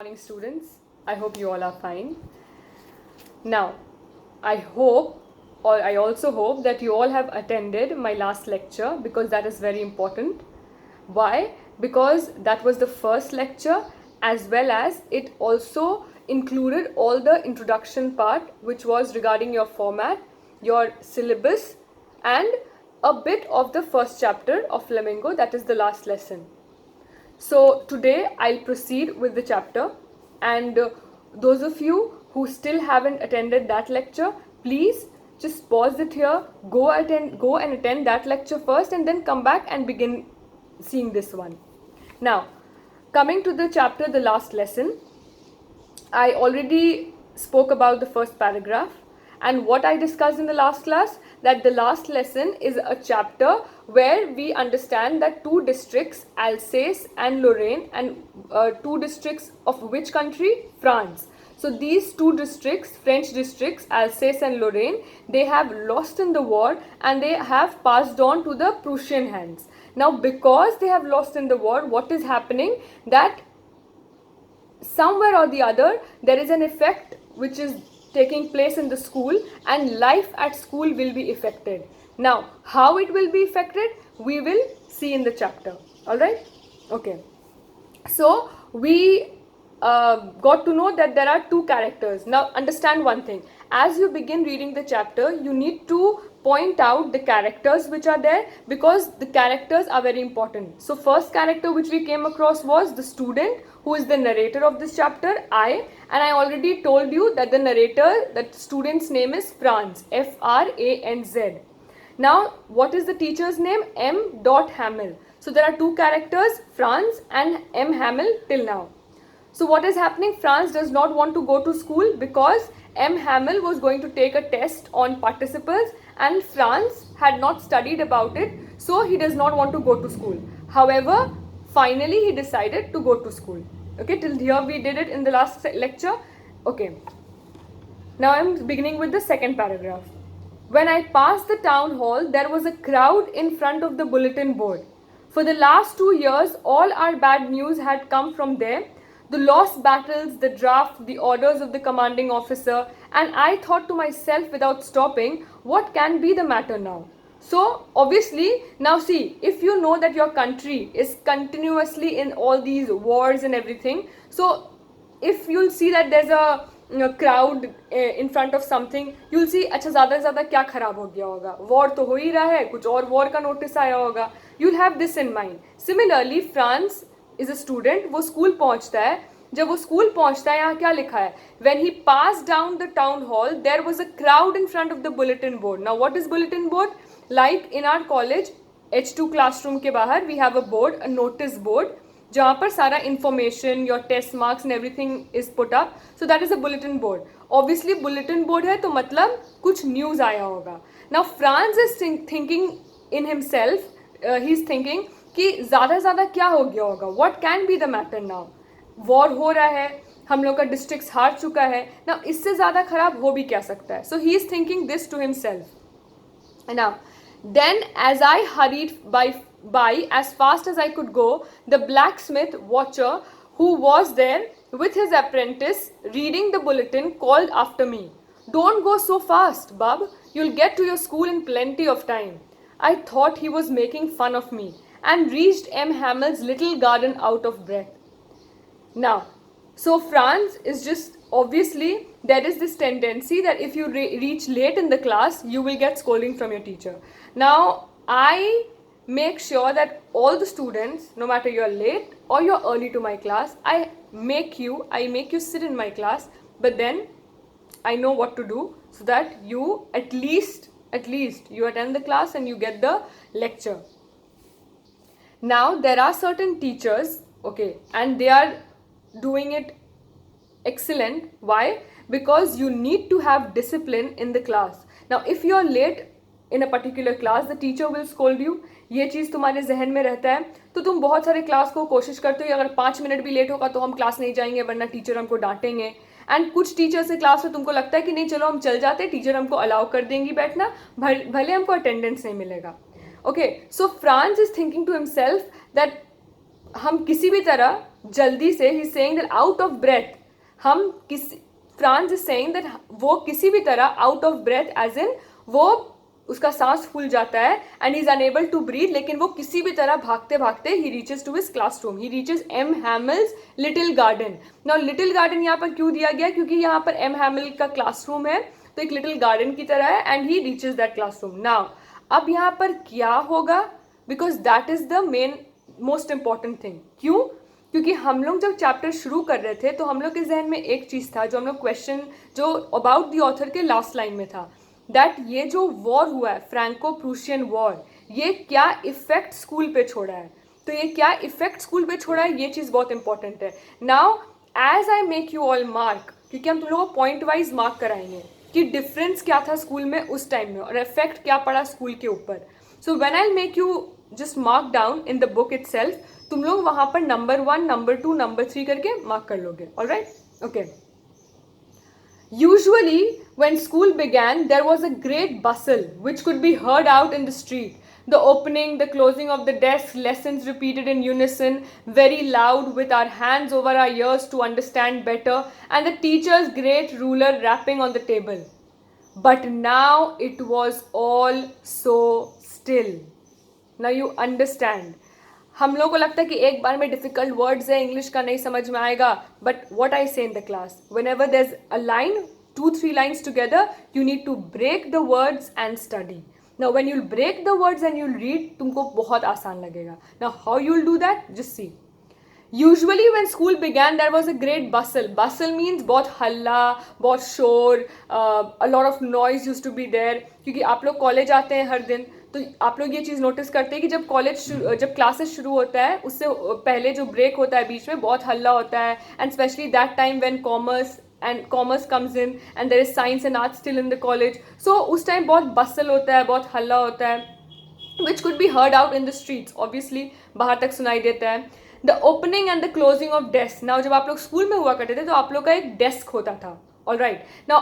Morning students, I hope you all are fine. Now, I hope or I also hope that you all have attended my last lecture because that is very important. Why? Because that was the first lecture as well as it also included all the introduction part which was regarding your format, your syllabus and a bit of the first chapter of Flamingo, that is the last lesson. So today I'll proceed with the chapter and those of you who still haven't attended that lecture, please just pause it here, go and attend that lecture first and then come back and begin seeing this one. Now, coming to the chapter, the last lesson, I already spoke about the first paragraph and what I discussed in the last class, that the last lesson is a chapter where we understand that two districts, Alsace and Lorraine, and two districts of which country? France. So these two districts, French districts, Alsace and Lorraine, they have lost in the war and they have passed on to the Prussian hands. Now because they have lost in the war, what is happening? That somewhere or the other there is an effect which is taking place in the school and life at school will be affected. Now how it will be affected we will see in the chapter. Alright, okay, so we got to know that there are two characters. Now understand one thing, as you begin reading the chapter you need to point out the characters which are there because the characters are very important. So first character which we came across was the student who is the narrator of this chapter, and I already told you that the narrator, that student's name is Franz, Franz. Now what is the teacher's name? M. Hamel. So there are two characters, Franz and M. Hamel till now. So what is happening? Franz does not want to go to school because M. Hamel was going to take a test on participles and Franz had not studied about it, so he does not want to go to school. However, finally he decided to go to school. Okay, till here we did it in the last lecture. Okay, now I am beginning with the second paragraph. When I passed the town hall, there was a crowd in front of the bulletin board. For the last 2 years, all our bad news had come from there. The lost battles, the draft, the orders of the commanding officer, and I thought to myself without stopping, what can be the matter now? So obviously, now see, if you know that your country is continuously in all these wars and everything, so if you'll see that there's a crowd in front of something, you'll see अच्छा ज़्यादा से ज़्यादा क्या खराब हो गया होगा, war तो हो ही रहा है, कुछ और war का notice आया होगा, you'll have this in mind. Similarly, France is a student, वो स्कूल पहुंचता है, जब वो स्कूल पहुंचता है यहाँ क्या लिखा है? When he passed down the town hall, there was a crowd in front of the bulletin board. Now what is bulletin board? Like in our college, H2 classroom के बाहर we have a board, a notice board, जहाँ पर सारा information, your test marks and everything is put up. So that is a bulletin board. Obviously bulletin board है तो मतलब कुछ news आया होगा. Now Franz is thinking in himself, he is thinking कि ज़्यादा क्या हो गया होगा? What can be the matter now? War हो रहा है, हम लोग का डिस्ट्रिक्ट हार चुका है ना, इससे ज़्यादा खराब हो भी क्या सकता है? So he is thinking this to himself. Now then as I hurried by as fast as I could go, the blacksmith watcher who was there with his apprentice reading the bulletin called after me, "Don't go so fast, bub. You'll get to your school in plenty of time." I thought he was making fun of me and reached M. Hamel's little garden out of breath. Now, so Franz is just, obviously there is this tendency that if you reach late in the class, you will get scolding from your teacher. Now, I make sure that all the students, no matter you're late or you're early to my class, I make you sit in my class, but then I know what to do so that you at least you attend the class and you get the lecture. Now, there are certain teachers, okay, and they are doing it excellent. Why? Because you need to have discipline in the class. Now if you are late in a particular class, the teacher will scold you. ये चीज़ तुम्हारे जहन में रहता है तो तुम बहुत सारे क्लास को कोशिश करते हो अगर 5 मिनट भी लेट होगा तो हम क्लास नहीं जाएंगे वरना टीचर हमको डांटेंगे. एंड कुछ टीचर्स से क्लास में तुमको लगता है कि नहीं चलो हम चल जाते, टीचर हमको अलाउ कर देंगी बैठना, भले हमको अटेंडेंस नहीं मिलेगा. Okay, so Franz is thinking to himself that हम किसी भी तरह जल्दी से, he saying that out of breath, हम किसी, फ्रांस इज सेइंग दैट वो किसी भी तरह out of breath as in वो उसका सांस फूल जाता है and he is unable to breathe, लेकिन वो किसी भी तरह भागते भागते he reaches to his classroom, he reaches M Hamel's little garden. Now little garden यहाँ पर क्यों दिया गया, क्योंकि यहाँ पर एम हैमिल का क्लासरूम है तो एक लिटिल गार्डन की तरह है and he reaches that classroom. Now अब यहाँ पर क्या होगा, because that is the main most important thing. क्यों, क्योंकि हम लोग जब चैप्टर शुरू कर रहे थे तो हम लोग के जहन में एक चीज़ था जो हम लोग क्वेश्चन जो अबाउट द ऑथर के लास्ट लाइन में था, दैट ये जो वॉर हुआ है फ्रैंको प्रूशियन वॉर, ये क्या इफेक्ट स्कूल पे छोड़ा है. तो ये क्या इफेक्ट स्कूल पे छोड़ा है, ये चीज़ बहुत इंपॉर्टेंट है. Now as I make you all mark, क्योंकि हम तुम लोगों को पॉइंट वाइज मार्क कराएंगे कि डिफरेंस क्या था स्कूल में उस टाइम में और इफेक्ट क्या पड़ा स्कूल के ऊपर. So when I make you just mark down in the book itself, तुम लोग वहाँ पर नंबर 1, नंबर 2, नंबर 3 करके मार्क कर लोगे. Alright, okay. Usually, when school began, there was a great bustle which could be heard out in the street. The opening, the closing of the desk, lessons repeated in unison, very loud, with our hands over our ears to understand better, and the teacher's great ruler rapping on the table. But now it was all so still. Now you understand. हम लोग को लगता है कि एक बार में difficult words है, English का नहीं समझ में आएगा, but what I say in the class, whenever there is a line, 2-3 lines together, you need to break the words and study. Now when you'll break the words and you'll read, तुमको बहुत आसान लगेगा. Now how you'll do that, just see. Usually when school began there was a great bustle. Bustle means बहुत हल्ला, बहुत शोर, a lot of noise used to be there. क्योंकि आप लोग कॉलेज आते हैं हर दिन, तो आप लोग ये चीज़ नोटिस करते हैं कि जब क्लासेस शुरू होता है उससे पहले जो ब्रेक होता है बीच में बहुत हल्ला होता है, and specially that time when commerce comes in and there is science and arts still in the college. So उस टाइम बहुत बसल होता है, बहुत हल्ला होता है, which could be heard out in the streets. Obviously बाहर तक सुनाई देता है. The opening and the closing of desk. Now जब आप लोग स्कूल में हुआ करते थे तो आप लोग का एक डेस्क होता था. Alright. Now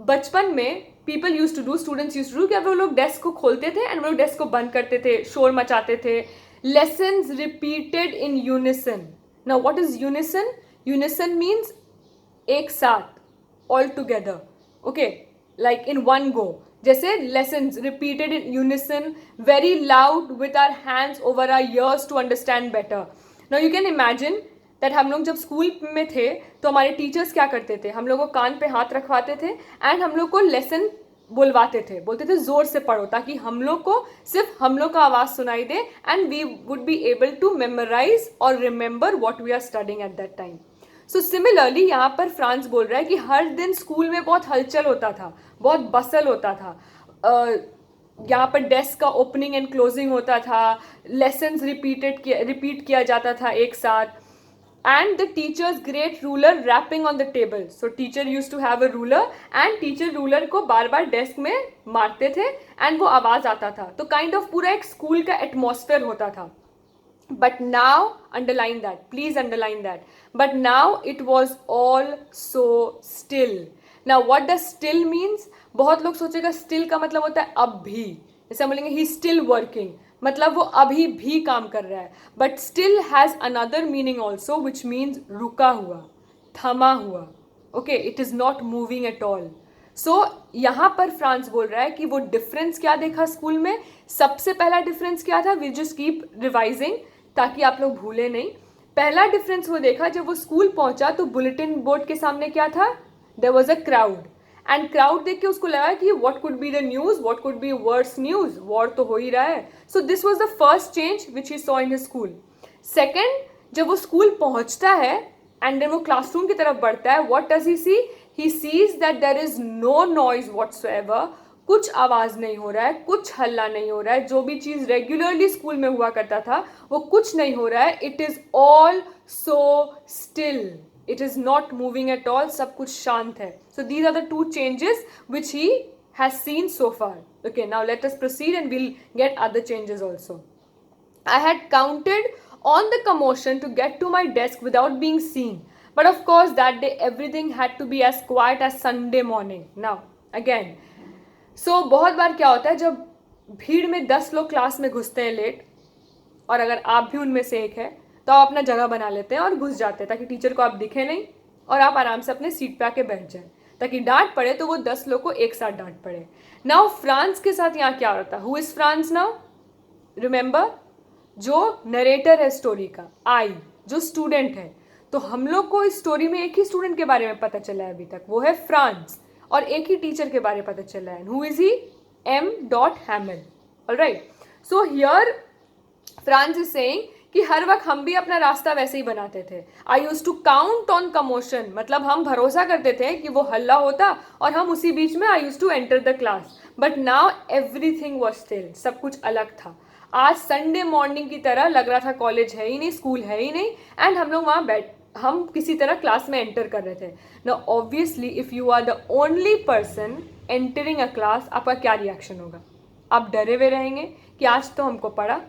बचपन में people used to do, students used to do कि अब वो लोग डेस्क को खोलते थे एंड वो लोग डेस्क को बंद करते थे, शोर मचाते थे. Lessons repeated in unison. Now what is unison? Unison means एक साथ, all together, okay, like in one go. जैसे lessons repeated in unison, very loud, with our hands over our ears to understand better. Now you can imagine that हम लोग जब school में थे तो हमारे टीचर्स क्या करते थे, हम लोग को कान पे हाथ रखवाते थे एंड हम लोग को लेसन बुलवाते थे, बोलते थे ज़ोर से पढ़ो ताकि हम लोग को सिर्फ हम लोग का आवाज़ सुनाई दे and we would be able to memorise और remember what we are studying at that time. So similarly यहाँ पर फ्रांस बोल रहा है कि हर दिन स्कूल में बहुत हलचल होता था, बहुत बसल होता था. यहाँ पर डेस्क का ओपनिंग एंड क्लोजिंग होता था, लेसन्स रिपीट किया जाता था एक साथ, and the teachers great ruler rapping on the table. So teacher use to have a ruler and teacher ruler को बार बार डेस्क में मारते थे एंड वो आवाज़ आता था. तो काइंड ऑफ पूरा एक स्कूल का एटमॉस्फेयर होता था. But now, underline that, please underline that. But now it was all so still. Now what does still means? बहुत लोग सोचेगा still का मतलब होता है अब भी, जैसे हम बोलेंगे he still working, मतलब वो अभी भी काम कर रहा है. But still has another meaning also, which means रुका हुआ, थमा हुआ. Okay, it is not moving at all. सो यहाँ पर फ्रांस बोल रहा है कि वो डिफरेंस क्या देखा स्कूल में. सबसे पहला डिफरेंस क्या था, वी जस्ट कीप रिवाइजिंग ताकि आप लोग भूले नहीं. पहला डिफरेंस वो देखा जब वो स्कूल पहुंचा तो बुलेटिन बोर्ड के सामने क्या था, there was a crowd, and crowd देख के उसको लगा कि what could be the news, what could be worse news, war तो हो ही रहा है. So this was the first change which he saw in his school. Second, जब वो स्कूल पहुंचता है एंड देन वो क्लासरूम की तरफ बढ़ता है, what does he see, he sees that there is no noise whatsoever. कुछ आवाज़ नहीं हो रहा है, कुछ हल्ला नहीं हो रहा है, जो भी चीज़ रेगुलरली स्कूल में हुआ करता था वो कुछ नहीं हो रहा है. It is all so still, it is not moving at all, सब कुछ शांत है. So these are the two changes which he has seen so far. Okay, now let us proceed and will get other changes also. I had counted on the commotion to get to my desk without being seen, but of course that day everything had to be as quiet as Sunday morning. Now again, so बहुत बार क्या होता है जब भीड़ में 10 लोग class में घुसते हैं लेट, और अगर आप भी उनमें से एक है, तो आप अपना जगह बना लेते हैं और घुस जाते हैं ताकि टीचर को आप दिखे नहीं और आप आराम से अपने सीट पे आके बैठ जाएं, ताकि डांट पड़े तो वो 10 लोग को एक साथ डांट पड़े. नाउ फ्रांस के साथ यहाँ क्या होता है? Who is France now? Remember, जो नरेटर है स्टोरी का, आई, जो स्टूडेंट है. तो हम लोग को इस स्टोरी में एक ही स्टूडेंट के बारे में पता चला है अभी तक, वो है फ्रांस, और एक ही टीचर के बारे में पता चला है. Who is he? M. Hamel. Alright. So here France is saying कि हर वक्त हम भी अपना रास्ता वैसे ही बनाते थे. I use to count on commotion, मतलब हम भरोसा करते थे कि वो हल्ला होता और हम उसी बीच में I use to enter the class. But now everything was still, सब कुछ अलग था. आज संडे मॉर्निंग की तरह लग रहा था, कॉलेज है ही नहीं, स्कूल है ही नहीं, एंड हम लोग वहाँ हम किसी तरह क्लास में एंटर कर रहे थे. Now obviously if you are the only person entering a class, आपका क्या रिएक्शन होगा? आप डरे हुए रहेंगे कि आज तो हमको पढ़ा,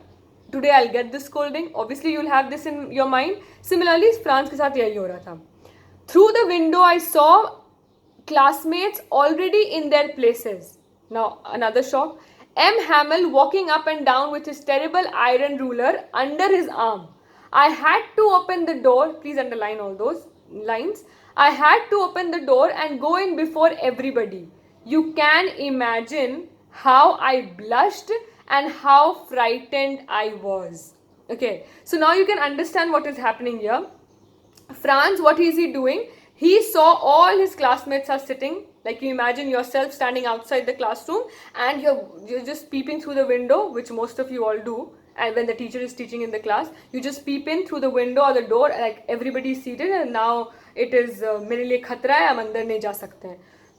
today I will get this scolding. Obviously you will have this in your mind. Similarly France के साथ यही हो रहा था. Through the window I saw classmates already in their places. Now another shock. M. Hamel walking up and down with his terrible iron ruler under his arm. I had to open the door. Please underline all those lines. I had to open the door and go in before everybody. You can imagine how I blushed and how frightened I was. Okay, so now you can understand what is happening here. Franz, what is he doing? He saw all his classmates are sitting, like you imagine yourself standing outside the classroom and you're just peeping through the window, which most of you all do. And when the teacher is teaching in the class, you just peep in through the window or the door, like everybody is seated and now it is मेरे लिए खतरा है, हम अंदर नहीं जा सकते हैं.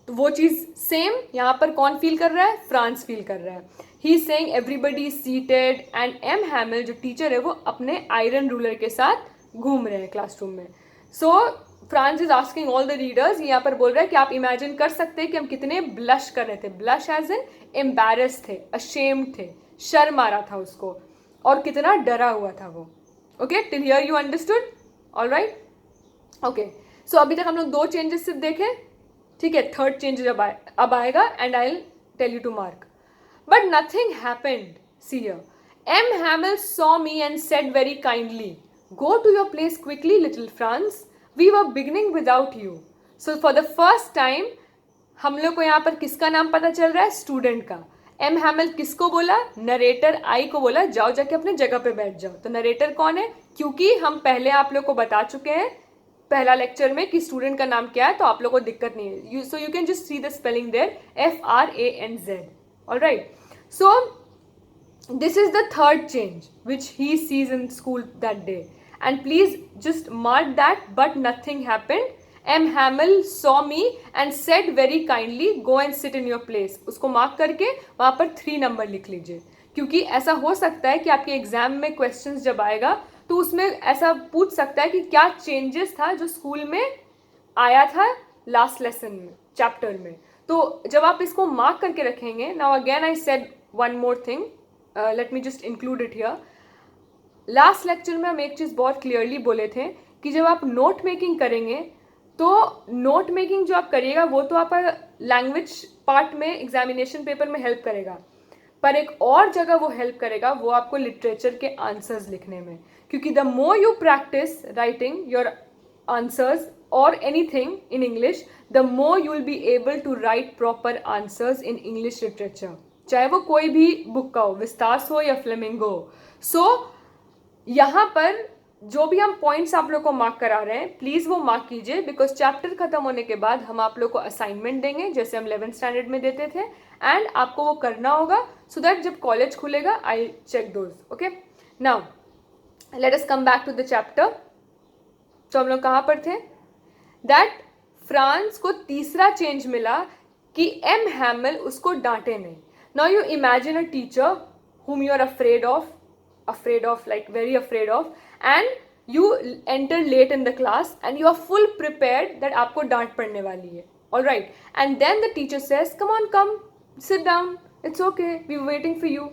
तो वो चीज़ सेम यहाँ पर कौन फील कर रहा है? फ्रांस फील कर रहा है. He is saying everybody is seated and M Hamel जो टीचर है वो अपने आयरन रूलर के साथ घूम रहे हैं क्लासरूम में. सो Franz is asking all the readers, यहाँ पर बोल रहा है कि आप इमेजिन कर सकते हैं कि हम कितने ब्लश कर रहे थे. ब्लश एज इन एम्बैरस थे, अशेम्ड थे, शर्म आ रहा था उसको, और कितना डरा हुआ था वो. Okay, till here you understood? Alright. Okay, so अभी तक हम लोग 2 चेंजेस सिर्फ देखे. ठीक है, थर्ड चेंज अब आएगा and I will tell you to mark. But nothing happened. See here, M Hamel saw me and said very kindly, go to your place quickly, little Franz. We were beginning without you. So for the first time हम लोग को यहाँ पर किसका नाम पता चल रहा है? स्टूडेंट का. एम हैमल किसको बोला? नरेटर आई को बोला जाओ जाके अपने जगह पे बैठ जाओ. तो नरेटर कौन है? क्योंकि हम पहले आप लोग को बता चुके हैं पहला लेक्चर में कि स्टूडेंट का नाम क्या है, तो आप लोग को दिक्कत नहीं है. So you can just see the spelling there, FRANZ. Alright. So this is the third change which he sees in school that day, and please just mark that. But nothing happened. M. Hamel saw me and said very kindly, go and sit in your place. उसको mark करके वहाँ पर 3 number लिख लीजिए, क्योंकि ऐसा हो सकता है कि आपके एग्जाम में क्वेश्चंस जब आएगा तो उसमें ऐसा पूछ सकता है कि क्या चेंजेस था जो स्कूल में आया था लास्ट लेसन में, चैप्टर में. तो जब आप इसको मार्क करके रखेंगे. Now again I said one more thing, let me just include it here. Last lecture में हम एक चीज़ बहुत क्लियरली बोले थे कि जब आप नोट मेकिंग करेंगे तो नोट मेकिंग जो आप करिएगा वो तो आपका लैंग्वेज पार्ट में एग्जामिनेशन पेपर में हेल्प करेगा, पर एक और जगह वो हेल्प करेगा, वो आपको लिटरेचर के आंसर्स लिखने में. क्योंकि the more you practice writing your answers और anything in English, the more you will be able to write proper answers in English literature, चाहे वो कोई भी बुक का हो, विस्तार हो या फ्लेमिंगो. सो यहाँ पर जो भी हम पॉइंट्स आप लोग को मार्क करा रहे हैं, प्लीज़ वो मार्क कीजिए, बिकॉज चैप्टर खत्म होने के बाद हम आप लोग को असाइनमेंट देंगे जैसे हम 11th स्टैंडर्ड में देते थे, एंड आपको वो करना होगा सो दैट जब कॉलेज खुलेगा I check those. Okay, now let us come back to the chapter. तो हम लोग कहाँ पर थे? दैट फ्रांस को तीसरा चेंज मिला कि एम हैमल उसको डांटे नहीं. Now you imagine a teacher whom you are afraid of, like very afraid of, and you enter late in the class and you are full prepared that आपको डांट पड़ने वाली है. All right, and then the teacher says, come, sit down, it's okay, we were waiting for you.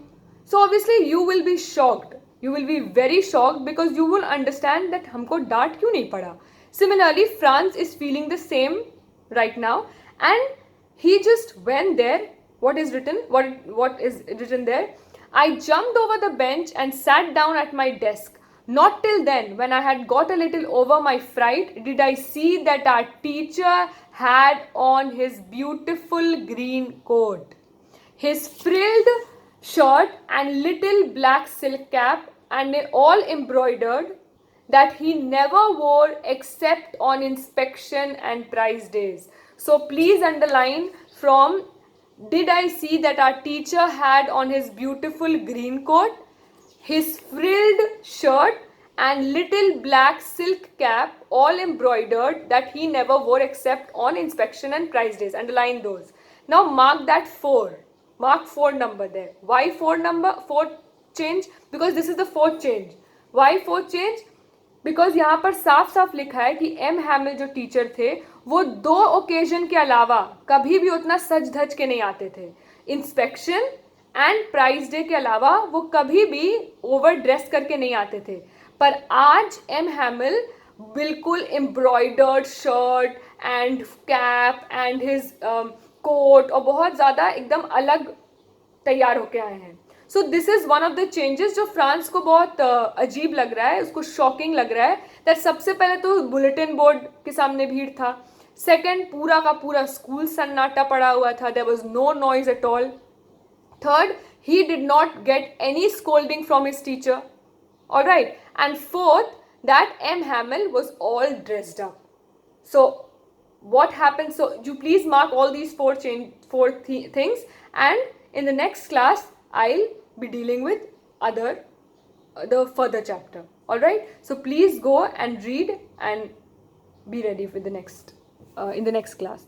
So obviously you will be shocked. You will be very shocked because you will understand that हमको डांट क्यों नहीं पड़ा. Similarly, Franz is feeling the same right now, and he just went there. What is written? What is written there? I jumped over the bench and sat down at my desk. Not till then, when I had got a little over my fright, did I see that our teacher had on his beautiful green coat, his frilled shirt and little black silk cap, and all embroidered, that he never wore except on inspection and prize days. So please underline from, did I see that our teacher had on his beautiful green coat, his frilled shirt and little black silk cap, all embroidered, that he never wore except on inspection and prize days. Underline those. Now mark that 4. Mark 4 number there. Why 4 number? 4 change? Because this is the 4th change. Why 4th change? Because यहाँ पर साफ साफ लिखा है कि M हैमिल जो teacher थे वो 2 ओकेजन के अलावा कभी भी उतना सज धज के नहीं आते थे. इंस्पेक्शन एंड प्राइज डे के अलावा वो कभी भी ओवर ड्रेस करके नहीं आते थे. पर आज एम हैमिल बिल्कुल embroidered shirt and cap and his coat और बहुत ज़्यादा एकदम अलग तैयार होके आए हैं. So this is one of the changes जो फ्रांस को बहुत अजीब लग रहा है, उसको शॉकिंग लग रहा है. दैट सबसे पहले तो बुलेटिन बोर्ड के सामने भीड़ था. सेकंड, पूरा का पूरा स्कूल सन्नाटा पड़ा हुआ था. There was no noise at all. Third, he did not get any scolding from his teacher. All right. And fourth, that M. Hamill was all dressed up. So what happened? So you please mark all these four things, and in the next class I'll be dealing with the further chapter. All right. So please go and read and be ready for the next in the next class.